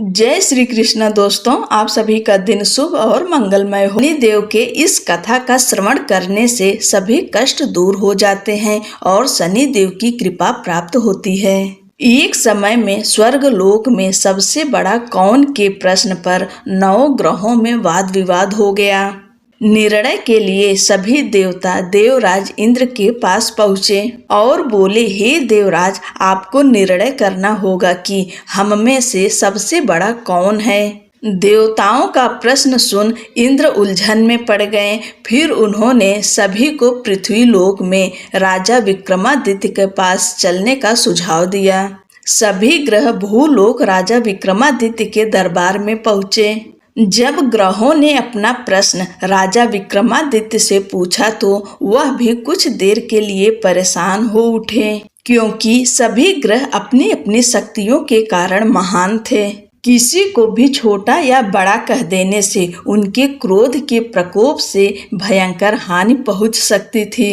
जय श्री कृष्ण दोस्तों, आप सभी का दिन शुभ और मंगलमय हो। शनिदेव के इस कथा का श्रवण करने से सभी कष्ट दूर हो जाते हैं और शनिदेव की कृपा प्राप्त होती है। एक समय में स्वर्ग लोक में सबसे बड़ा कौन के प्रश्न पर 9 ग्रहों में वाद विवाद हो गया। निर्णय के लिए सभी देवता देवराज इंद्र के पास पहुँचे और बोले, हे देवराज, आपको निर्णय करना होगा कि हम में से सबसे बड़ा कौन है। देवताओं का प्रश्न सुन इंद्र उलझन में पड़ गए। फिर उन्होंने सभी को पृथ्वी लोक में राजा विक्रमादित्य के पास चलने का सुझाव दिया। सभी ग्रह भूलोक राजा विक्रमादित्य के दरबार में पहुँचे। जब ग्रहों ने अपना प्रश्न राजा विक्रमादित्य से पूछा तो वह भी कुछ देर के लिए परेशान हो उठे, क्योंकि सभी ग्रह अपनी अपनी शक्तियों के कारण महान थे। किसी को भी छोटा या बड़ा कह देने से उनके क्रोध के प्रकोप से भयंकर हानि पहुंच सकती थी।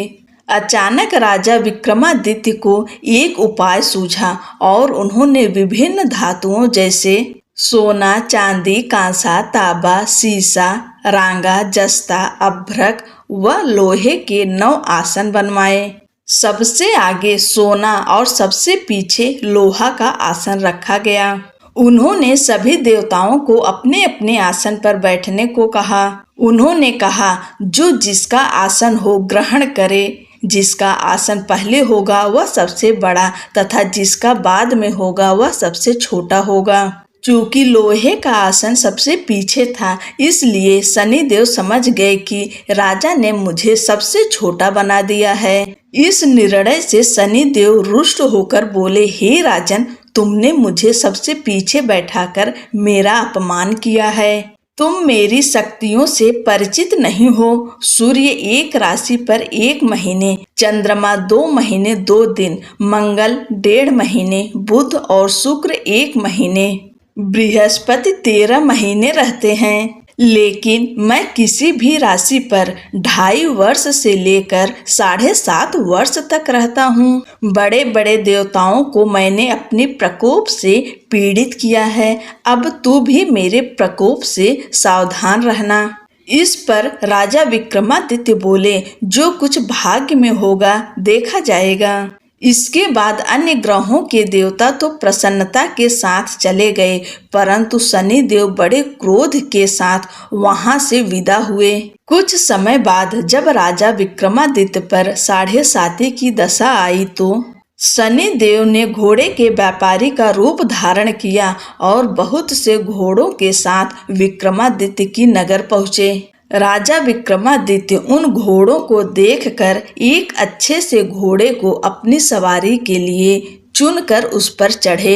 अचानक राजा विक्रमादित्य को एक उपाय सूझा और उन्होंने विभिन्न धातुओं जैसे सोना, चांदी, कांसा, तांबा, सीसा, रांगा, जस्ता, अभ्रक व लोहे के 9 आसन बनवाए। सबसे आगे सोना और सबसे पीछे लोहा का आसन रखा गया। उन्होंने सभी देवताओं को अपने अपने आसन पर बैठने को कहा। उन्होंने कहा, जो जिसका आसन हो ग्रहण करे। जिसका आसन पहले होगा वह सबसे बड़ा तथा जिसका बाद में होगा वह सबसे छोटा होगा। चूंकि लोहे का आसन सबसे पीछे था, इसलिए शनिदेव समझ गए कि राजा ने मुझे सबसे छोटा बना दिया है। इस निर्णय से शनिदेव रुष्ट होकर बोले, हे राजन, तुमने मुझे सबसे पीछे बैठाकर मेरा अपमान किया है। तुम मेरी शक्तियों से परिचित नहीं हो। सूर्य एक राशि पर 1 महीने, चंद्रमा 2 महीने 2 दिन, मंगल 1.5 महीने, बुध और शुक्र 1 महीने, बृहस्पति 13 महीने रहते हैं। लेकिन मैं किसी भी राशि पर 2.5 वर्ष से लेकर 7.5 वर्ष तक रहता हूँ। बड़े बड़े देवताओं को मैंने अपने प्रकोप से पीड़ित किया है। अब तू भी मेरे प्रकोप से सावधान रहना। इस पर राजा विक्रमादित्य बोले, जो कुछ भाग्य में होगा देखा जाएगा। इसके बाद अन्य ग्रहों के देवता तो प्रसन्नता के साथ चले गए, परंतु शनिदेव बड़े क्रोध के साथ वहां से विदा हुए। कुछ समय बाद जब राजा विक्रमादित्य पर 7.5 की दशा आई तो शनिदेव ने घोड़े के व्यापारी का रूप धारण किया और बहुत से घोड़ों के साथ विक्रमादित्य की नगर पहुँचे। राजा विक्रमादित्य उन घोड़ों को देखकर एक अच्छे से घोड़े को अपनी सवारी के लिए चुनकर उस पर चढ़े।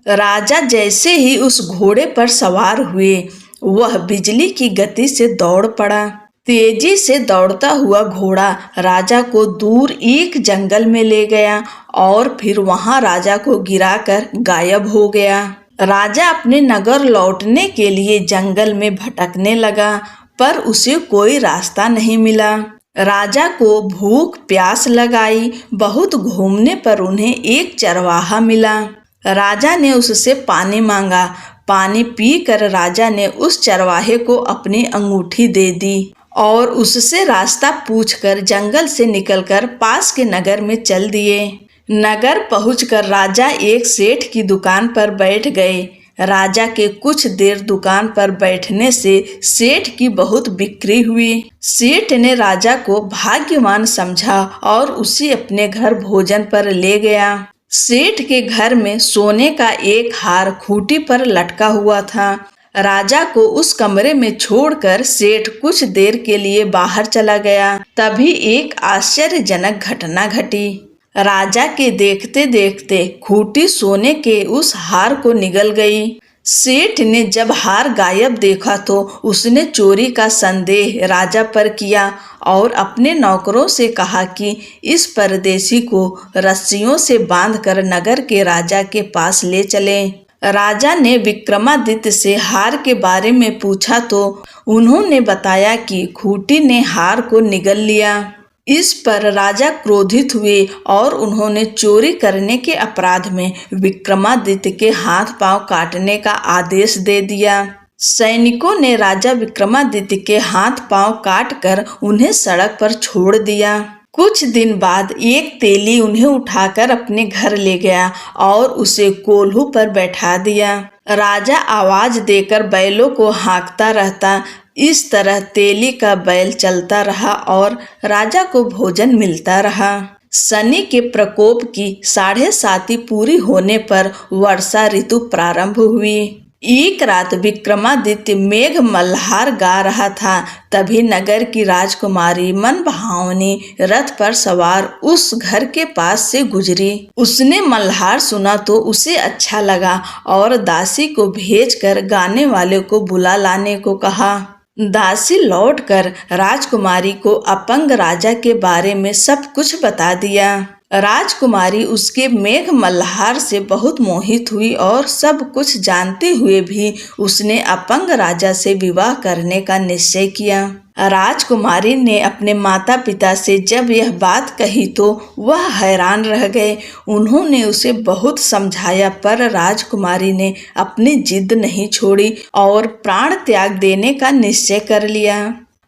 राजा जैसे ही उस घोड़े पर सवार हुए, वह बिजली की गति से दौड़ पड़ा। तेजी से दौड़ता हुआ घोड़ा राजा को दूर एक जंगल में ले गया और फिर वहां राजा को गिराकर गायब हो गया। राजा अपने नगर लौटने के लिए जंगल में भटकने लगा, पर उसे कोई रास्ता नहीं मिला। राजा को भूख प्यास लगाई। बहुत घूमने पर उन्हें एक चरवाहा मिला। राजा ने उससे पानी मांगा। पानी पीकर राजा ने उस चरवाहे को अपनी अंगूठी दे दी और उससे रास्ता पूछकर जंगल से निकलकर पास के नगर में चल दिए। नगर पहुंचकर राजा एक सेठ की दुकान पर बैठ गए। राजा के कुछ देर दुकान पर बैठने से सेठ की बहुत बिक्री हुई। सेठ ने राजा को भाग्यवान समझा और उसे अपने घर भोजन पर ले गया। सेठ के घर में सोने का एक हार खूंटी पर लटका हुआ था। राजा को उस कमरे में छोड़कर सेठ कुछ देर के लिए बाहर चला गया। तभी एक आश्चर्यजनक घटना घटी। राजा के देखते देखते खूंटी सोने के उस हार को निगल गई। सेठ ने जब हार गायब देखा तो उसने चोरी का संदेह राजा पर किया और अपने नौकरों से कहा कि इस परदेशी को रस्सियों से बांधकर नगर के राजा के पास ले चलें। राजा ने विक्रमादित्य से हार के बारे में पूछा तो उन्होंने बताया कि खूंटी ने हार को निगल लिया। इस पर राजा क्रोधित हुए और उन्होंने चोरी करने के अपराध में विक्रमादित्य के हाथ पांव काटने का आदेश दे दिया। सैनिकों ने राजा विक्रमादित्य के हाथ पांव काटकर उन्हें सड़क पर छोड़ दिया। कुछ दिन बाद एक तेली उन्हें उठाकर अपने घर ले गया और उसे कोल्हू पर बैठा दिया। राजा आवाज देकर बैलों को हाँकता रहता। इस तरह तेली का बैल चलता रहा और राजा को भोजन मिलता रहा। शनि के प्रकोप की 7.5 पूरी होने पर वर्षा ऋतु प्रारंभ हुई। एक रात विक्रमादित्य मेघ मल्हार गा रहा था। तभी नगर की राजकुमारी मन भावनी रथ पर सवार उस घर के पास से गुजरी। उसने मल्हार सुना तो उसे अच्छा लगा और दासी को भेजकर गाने वाले को बुला लाने को कहा। दासी लौटकर राजकुमारी को अपंग राजा के बारे में सब कुछ बता दिया। राजकुमारी उसके मेघ मल्हार से बहुत मोहित हुई और सब कुछ जानते हुए भी उसने अपंग राजा से विवाह करने का निश्चय किया। राजकुमारी ने अपने माता पिता से जब यह बात कही तो वह हैरान रह गए। उन्होंने उसे बहुत समझाया पर राजकुमारी ने अपनी जिद नहीं छोड़ी और प्राण त्याग देने का निश्चय कर लिया।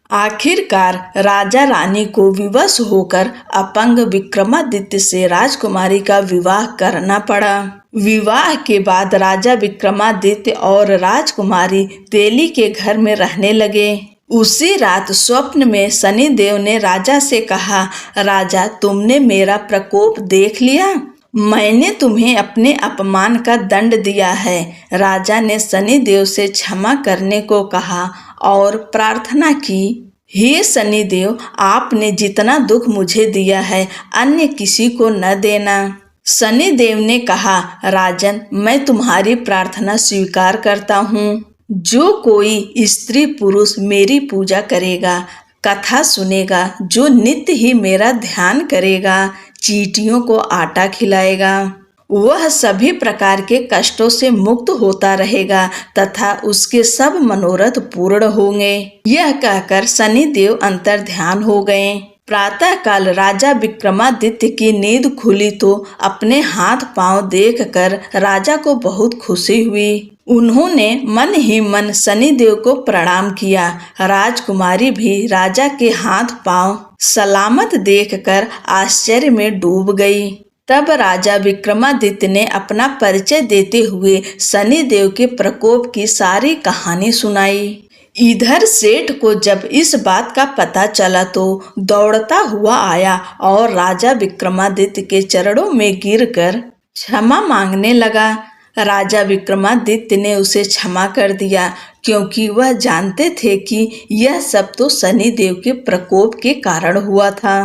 आखिरकार राजा रानी को विवश होकर अपंग विक्रमादित्य से राजकुमारी का विवाह करना पड़ा। विवाह के बाद राजा विक्रमादित्य और राजकुमारी तेली के घर में रहने लगे। उसी रात स्वप्न में शनिदेव ने राजा से कहा, राजा, तुमने मेरा प्रकोप देख लिया। मैंने तुम्हें अपने अपमान का दंड दिया है। राजा ने शनिदेव से क्षमा करने को कहा और प्रार्थना की, हे शनिदेव, आपने जितना दुख मुझे दिया है अन्य किसी को न देना। शनिदेव ने कहा, राजन, मैं तुम्हारी प्रार्थना स्वीकार करता हूँ। जो कोई स्त्री पुरुष मेरी पूजा करेगा, कथा सुनेगा, जो नित्य ही मेरा ध्यान करेगा, चींटियों को आटा खिलाएगा, वह सभी प्रकार के कष्टों से मुक्त होता रहेगा तथा उसके सब मनोरथ पूर्ण होंगे। यह कहकर शनिदेव अंतर्ध्यान हो गए। प्रातः काल राजा विक्रमादित्य की नींद खुली तो अपने हाथ पांव देखकर राजा को बहुत खुशी हुई। उन्होंने मन ही मन शनिदेव को प्रणाम किया। राजकुमारी भी राजा के हाथ पांव सलामत देखकर आश्चर्य में डूब गई। तब राजा विक्रमादित्य ने अपना परिचय देते हुए शनिदेव के प्रकोप की सारी कहानी सुनाई। इधर सेठ को जब इस बात का पता चला तो दौड़ता हुआ आया और राजा विक्रमादित्य के चरणों में गिरकर क्षमा मांगने लगा। राजा विक्रमादित्य ने उसे क्षमा कर दिया क्योंकि वह जानते थे कि यह सब तो शनिदेव के प्रकोप के कारण हुआ था।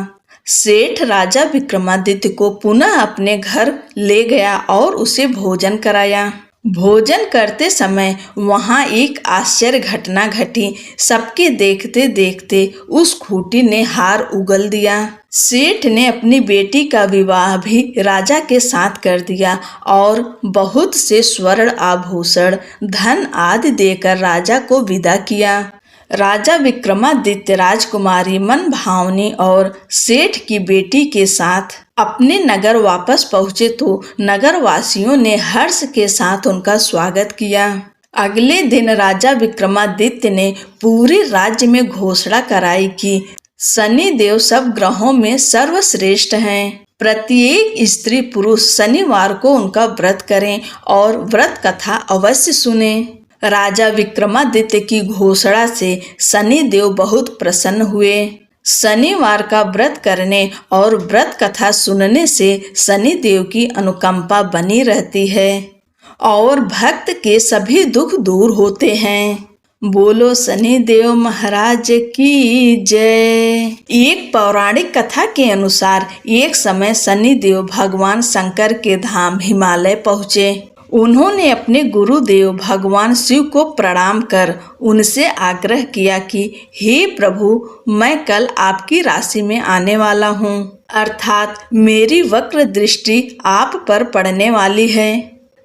सेठ राजा विक्रमादित्य को पुनः अपने घर ले गया और उसे भोजन कराया। भोजन करते समय वहां एक आश्चर्य घटना घटी। सबके देखते देखते उस खूंटी ने हार उगल दिया। सेठ ने अपनी बेटी का विवाह भी राजा के साथ कर दिया और बहुत से स्वर्ण आभूषण, धन आदि देकर राजा को विदा किया। राजा विक्रमादित्य राजकुमारी मन भावनी और सेठ की बेटी के साथ अपने नगर वापस पहुँचे तो नगर वासियों ने हर्ष के साथ उनका स्वागत किया। अगले दिन राजा विक्रमादित्य ने पूरे राज्य में घोषणा कराई कि शनिदेव सब ग्रहों में सर्वश्रेष्ठ हैं। प्रत्येक स्त्री पुरुष शनिवार को उनका व्रत करें और व्रत कथा अवश्य सुने। राजा विक्रमादित्य की घोषणा से शनिदेव बहुत प्रसन्न हुए। शनिवार का व्रत करने और व्रत कथा सुनने से शनिदेव की अनुकंपा बनी रहती है और भक्त के सभी दुख दूर होते हैं। बोलो शनिदेव महाराज की जय। एक पौराणिक कथा के अनुसार एक समय शनिदेव भगवान शंकर के धाम हिमालय पहुँचे। उन्होंने अपने गुरुदेव भगवान शिव को प्रणाम कर उनसे आग्रह किया कि हे प्रभु, मैं कल आपकी राशि में आने वाला हूँ, अर्थात मेरी वक्र दृष्टि आप पर पड़ने वाली है।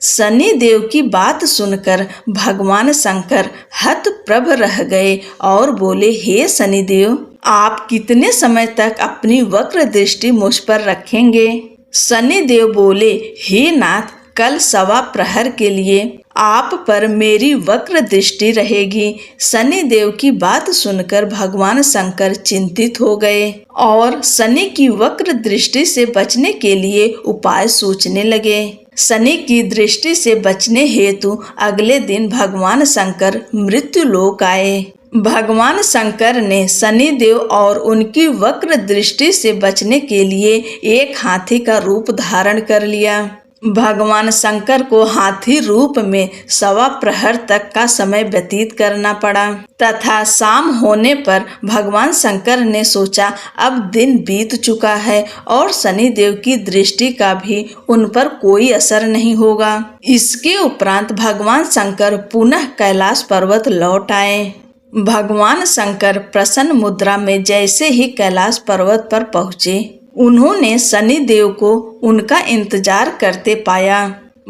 शनि देव की बात सुनकर भगवान शंकर हतप्रभ रह गए और बोले, हे शनिदेव, आप कितने समय तक अपनी वक्र दृष्टि मुझ पर रखेंगे? शनिदेव बोले, हे नाथ, कल सवा प्रहर के लिए आप पर मेरी वक्र दृष्टि रहेगी। शनिदेव की बात सुनकर भगवान शंकर चिंतित हो गए और शनि की वक्र दृष्टि से बचने के लिए उपाय सोचने लगे। शनि की दृष्टि से बचने हेतु अगले दिन भगवान शंकर मृत्यु लोक आए। भगवान शंकर ने शनिदेव और उनकी वक्र दृष्टि से बचने के लिए एक हाथी का रूप धारण कर लिया। भगवान शंकर को हाथी रूप में सवा प्रहर तक का समय व्यतीत करना पड़ा तथा शाम होने पर भगवान शंकर ने सोचा, अब दिन बीत चुका है और शनिदेव की दृष्टि का भी उन पर कोई असर नहीं होगा। इसके उपरांत भगवान शंकर पुनः कैलाश पर्वत लौट आए। भगवान शंकर प्रसन्न मुद्रा में जैसे ही कैलाश पर्वत पर पहुँचे, उन्होंने शनिदेव को उनका इंतजार करते पाया।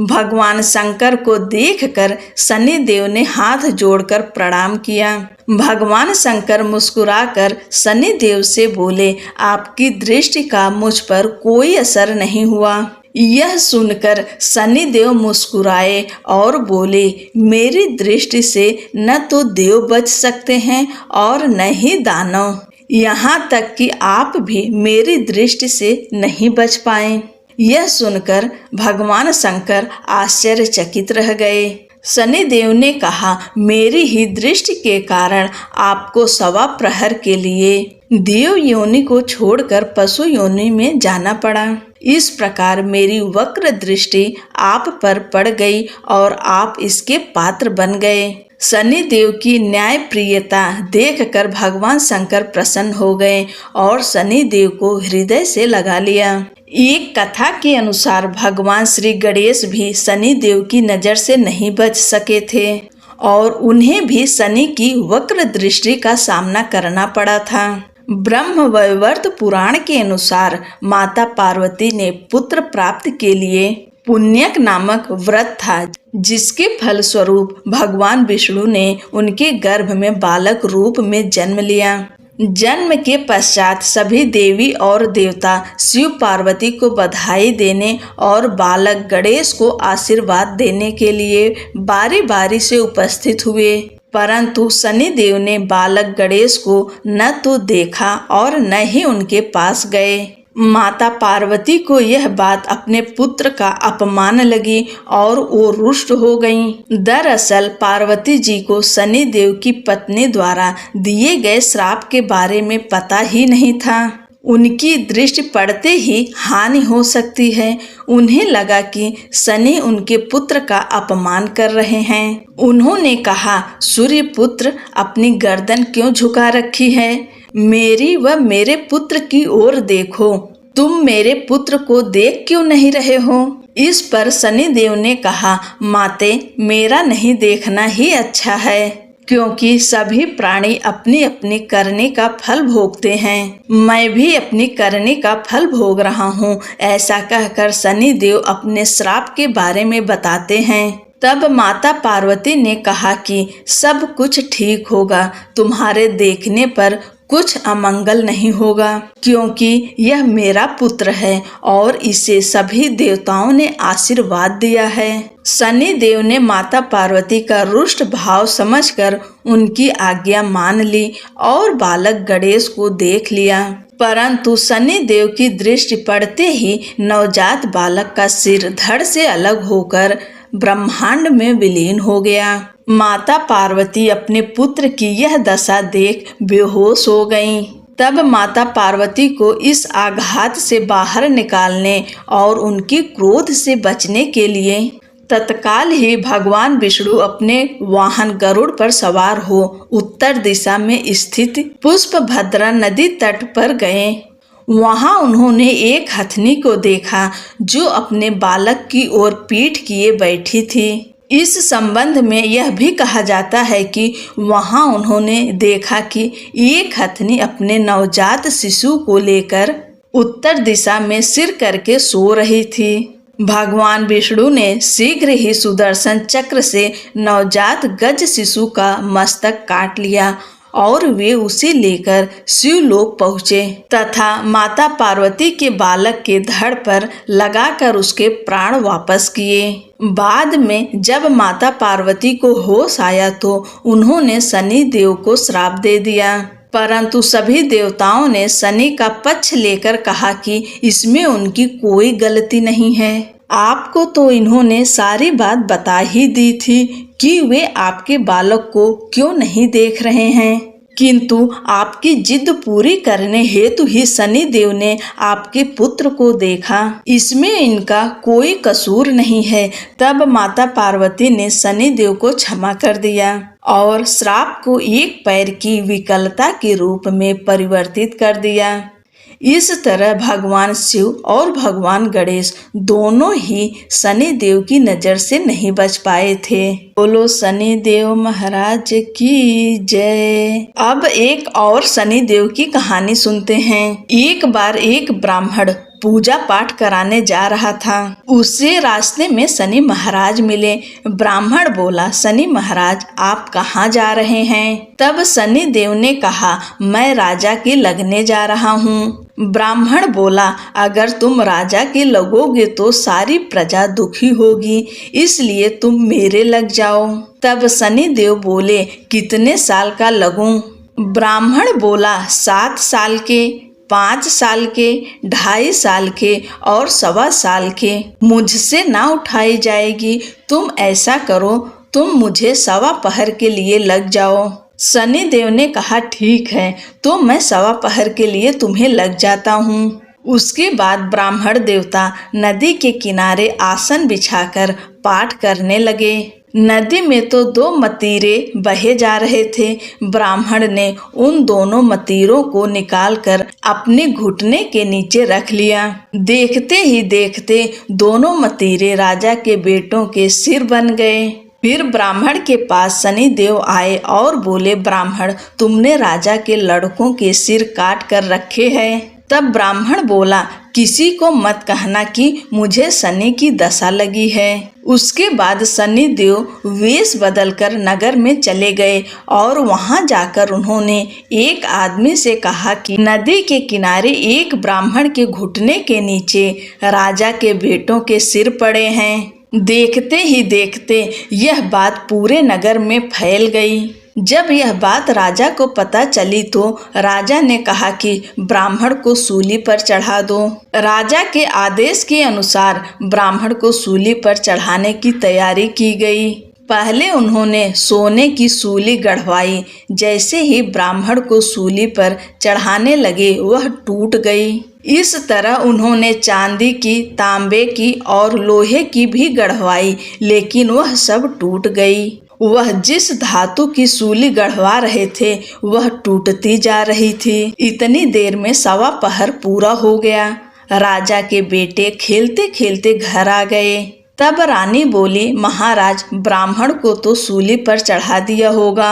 भगवान शंकर को देखकर शनिदेव ने हाथ जोड़कर प्रणाम किया। भगवान शंकर मुस्कुराकर शनिदेव से बोले, आपकी दृष्टि का मुझ पर कोई असर नहीं हुआ। यह सुनकर शनिदेव मुस्कुराए और बोले, मेरी दृष्टि से न तो देव बच सकते हैं और न ही दानव, यहाँ तक कि आप भी मेरी दृष्टि से नहीं बच पाए। यह सुनकर भगवान शंकर आश्चर्यचकित रह गए। शनिदेव ने कहा, मेरी ही दृष्टि के कारण आपको सवा प्रहर के लिए देव योनि को छोड़कर पशु योनि में जाना पड़ा। इस प्रकार मेरी वक्र दृष्टि आप पर पड़ गई और आप इसके पात्र बन गए। शनिदेव की न्याय प्रियता देखकर भगवान शंकर प्रसन्न हो गए और शनिदेव को हृदय से लगा लिया। एक कथा के अनुसार भगवान श्री गणेश भी शनिदेव की नजर से नहीं बच सके थे और उन्हें भी शनि की वक्र दृष्टि का सामना करना पड़ा था। ब्रह्मवैवर्त पुराण के अनुसार माता पार्वती ने पुत्र प्राप्ति के लिए पुण्यक नामक व्रत था, जिसके फलस्वरूप भगवान विष्णु ने उनके गर्भ में बालक रूप में जन्म लिया। जन्म के पश्चात सभी देवी और देवता शिव पार्वती को बधाई देने और बालक गणेश को आशीर्वाद देने के लिए बारी बारी से उपस्थित हुए, परंतु शनिदेव ने बालक गणेश को न तो देखा और न ही उनके पास गए। माता पार्वती को यह बात अपने पुत्र का अपमान लगी और वो रुष्ट हो गईं। दरअसल पार्वती जी को शनिदेव की पत्नी द्वारा दिए गए श्राप के बारे में पता ही नहीं था। उनकी दृष्टि पड़ते ही हानि हो सकती है। उन्हें लगा कि शनि उनके पुत्र का अपमान कर रहे हैं। उन्होंने कहा, सूर्य पुत्र, अपनी गर्दन क्यों झुका रखी है? मेरी व मेरे पुत्र की ओर देखो। तुम मेरे पुत्र को देख क्यों नहीं रहे हो? इस पर शनिदेव ने कहा, माते, मेरा नहीं देखना ही अच्छा है, क्योंकि सभी प्राणी अपनी अपनी करने का फल भोगते हैं। मैं भी अपनी करने का फल भोग रहा हूँ। ऐसा कहकर शनिदेव अपने श्राप के बारे में बताते हैं। तब माता पार्वती ने कहा कि सब कुछ ठीक होगा, तुम्हारे देखने पर कुछ अमंगल नहीं होगा, क्योंकि यह मेरा पुत्र है और इसे सभी देवताओं ने आशीर्वाद दिया है। शनि देव ने माता पार्वती का रुष्ट भाव समझकर उनकी आज्ञा मान ली और बालक गणेश को देख लिया, परंतु शनि देव की दृष्टि पड़ते ही नवजात बालक का सिर धड़ से अलग होकर ब्रह्मांड में विलीन हो गया। माता पार्वती अपने पुत्र की यह दशा देख बेहोश हो गईं। तब माता पार्वती को इस आघात से बाहर निकालने और उनके क्रोध से बचने के लिए तत्काल ही भगवान विष्णु अपने वाहन गरुड़ पर सवार हो उत्तर दिशा में स्थित पुष्पभद्रा नदी तट पर गए। वहां उन्होंने एक हथनी को देखा जो अपने बालक की ओर पीठ किए बैठी थी। इस संबंध में यह भी कहा जाता है कि वहां उन्होंने देखा कि एक हथनी अपने नवजात शिशु को लेकर उत्तर दिशा में सिर करके सो रही थी। भगवान विष्णु ने शीघ्र ही सुदर्शन चक्र से नवजात गज शिशु का मस्तक काट लिया और वे उसे लेकर शिवलोक पहुँचे तथा माता पार्वती के बालक के धड़ पर लगाकर उसके प्राण वापस किए। बाद में जब माता पार्वती को होश आया तो उन्होंने शनि देव को श्राप दे दिया, परंतु सभी देवताओं ने शनि का पक्ष लेकर कहा कि इसमें उनकी कोई गलती नहीं है। आपको तो इन्होंने सारी बात बता ही दी थी कि वे आपके बालक को क्यों नहीं देख रहे हैं, किंतु आपकी जिद पूरी करने हेतु ही शनि देव ने आपके पुत्र को देखा, इसमें इनका कोई कसूर नहीं है। तब माता पार्वती ने शनि देव को क्षमा कर दिया और श्राप को एक पैर की विकलता के रूप में परिवर्तित कर दिया। इस तरह भगवान शिव और भगवान गणेश दोनों ही शनि देव की नजर से नहीं बच पाए थे। बोलो शनि देव महाराज की जय। अब एक और शनि देव की कहानी सुनते हैं। एक बार एक ब्राह्मण पूजा पाठ कराने जा रहा था। उसे रास्ते में शनि महाराज मिले। ब्राह्मण बोला, शनि महाराज आप कहाँ जा रहे हैं? तब शनि देव ने कहा, मैं राजा के लगने जा रहा हूँ। ब्राह्मण बोला, अगर तुम राजा के लगोगे तो सारी प्रजा दुखी होगी, इसलिए तुम मेरे लग जाओ। तब शनि देव बोले, कितने साल का लगूं? ब्राह्मण बोला, 7 साल के, 5 साल के, 2.5 साल के और 1.25 साल के। मुझसे ना उठाई जाएगी। तुम ऐसा करो, तुम मुझे 1.25 पहर के लिए लग जाओ। शनि देव ने कहा, ठीक है, तो मैं 1.25 पहर के लिए तुम्हें लग जाता हूँ। उसके बाद ब्राह्मण देवता नदी के किनारे आसन बिछाकर पाठ करने लगे। नदी में तो 2 मतीरे बहे जा रहे थे। ब्राह्मण ने उन दोनों मतीरों को निकालकर अपने घुटने के नीचे रख लिया। देखते ही देखते दोनों मतीरे राजा के बेटों के सिर बन गए। फिर ब्राह्मण के पास शनि देव आए और बोले, ब्राह्मण तुमने राजा के लड़कों के सिर काट कर रखे हैं। तब ब्राह्मण बोला, किसी को मत कहना कि मुझे शनि की दशा लगी है। उसके बाद शनि देव वेश बदलकर नगर में चले गए और वहां जाकर उन्होंने एक आदमी से कहा कि नदी के किनारे एक ब्राह्मण के घुटने के नीचे राजा के बेटों के सिर पड़े हैं। देखते ही देखते यह बात पूरे नगर में फैल गई। जब यह बात राजा को पता चली तो राजा ने कहा कि ब्राह्मण को सूली पर चढ़ा दो। राजा के आदेश के अनुसार ब्राह्मण को सूली पर चढ़ाने की तैयारी की गई। पहले उन्होंने सोने की सूली गढ़वाई। जैसे ही ब्राह्मण को सूली पर चढ़ाने लगे वह टूट गई। इस तरह उन्होंने चांदी की, तांबे की और लोहे की भी गढ़वाई, लेकिन वह सब टूट गई। वह जिस धातु की सूली गढ़वा रहे थे वह टूटती जा रही थी। इतनी देर में 1.25 पहर पूरा हो गया। राजा के बेटे खेलते खेलते घर आ गए। तब रानी बोली, महाराज ब्राह्मण को तो सूली पर चढ़ा दिया होगा,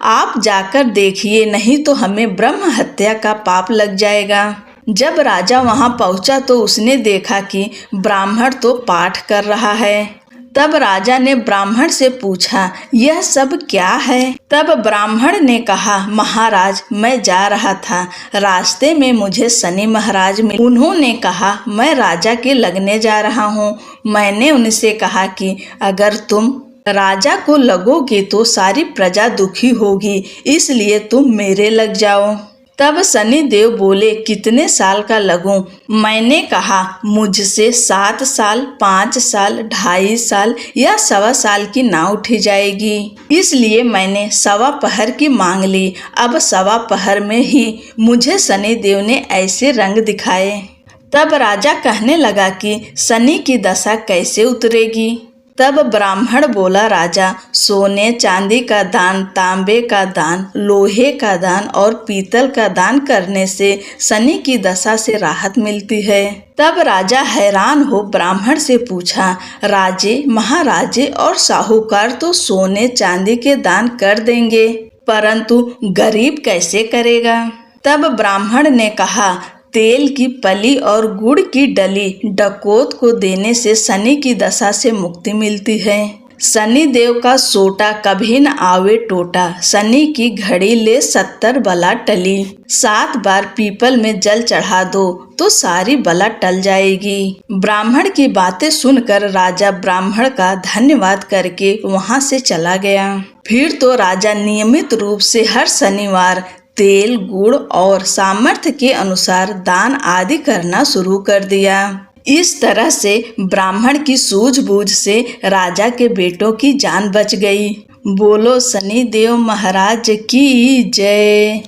आप जाकर देखिए, नहीं तो हमें ब्रह्म हत्या का पाप लग जाएगा। जब राजा वहां पहुंचा तो उसने देखा कि ब्राह्मण तो पाठ कर रहा है। तब राजा ने ब्राह्मण से पूछा, यह सब क्या है? तब ब्राह्मण ने कहा, महाराज मैं जा रहा था, रास्ते में मुझे शनि महाराज मिले। उन्होंने कहा, मैं राजा के लगने जा रहा हूँ। मैंने उनसे कहा कि अगर तुम राजा को लगोगे तो सारी प्रजा दुखी होगी, इसलिए तुम मेरे लग जाओ। तब शनि देव बोले, कितने साल का लगूं? मैंने कहा, मुझसे 7 साल, 5 साल, 2.5 साल या 1.25 साल की ना उठी जाएगी, इसलिए मैंने 1.25 पहर की मांग ली। अब 1.25 पहर में ही मुझे शनि देव ने ऐसे रंग दिखाए। तब राजा कहने लगा कि शनि की दशा कैसे उतरेगी? तब ब्राह्मण बोला, राजा सोने चांदी का दान, तांबे का दान, लोहे का दान और पीतल का दान करने से शनि की दशा से राहत मिलती है। तब राजा हैरान हो ब्राह्मण से पूछा, राजे, महाराजे और साहूकार तो सोने चांदी के दान कर देंगे, परंतु गरीब कैसे करेगा? तब ब्राह्मण ने कहा, तेल की पली और गुड़ की डली डकोत को देने से शनि की दशा से मुक्ति मिलती है। शनि देव का सोटा कभी न आवे टोटा, शनि की घड़ी ले 70 बला टली। 7 बार पीपल में जल चढ़ा दो तो सारी बला टल जाएगी। ब्राह्मण की बातें सुनकर राजा ब्राह्मण का धन्यवाद करके वहां से चला गया। फिर तो राजा नियमित रूप से हर शनिवार तेल, गुड़ और सामर्थ्य के अनुसार दान आदि करना शुरू कर दिया। इस तरह से ब्राह्मण की सूझबूझ से राजा के बेटों की जान बच गई। बोलो शनिदेव महाराज की जय।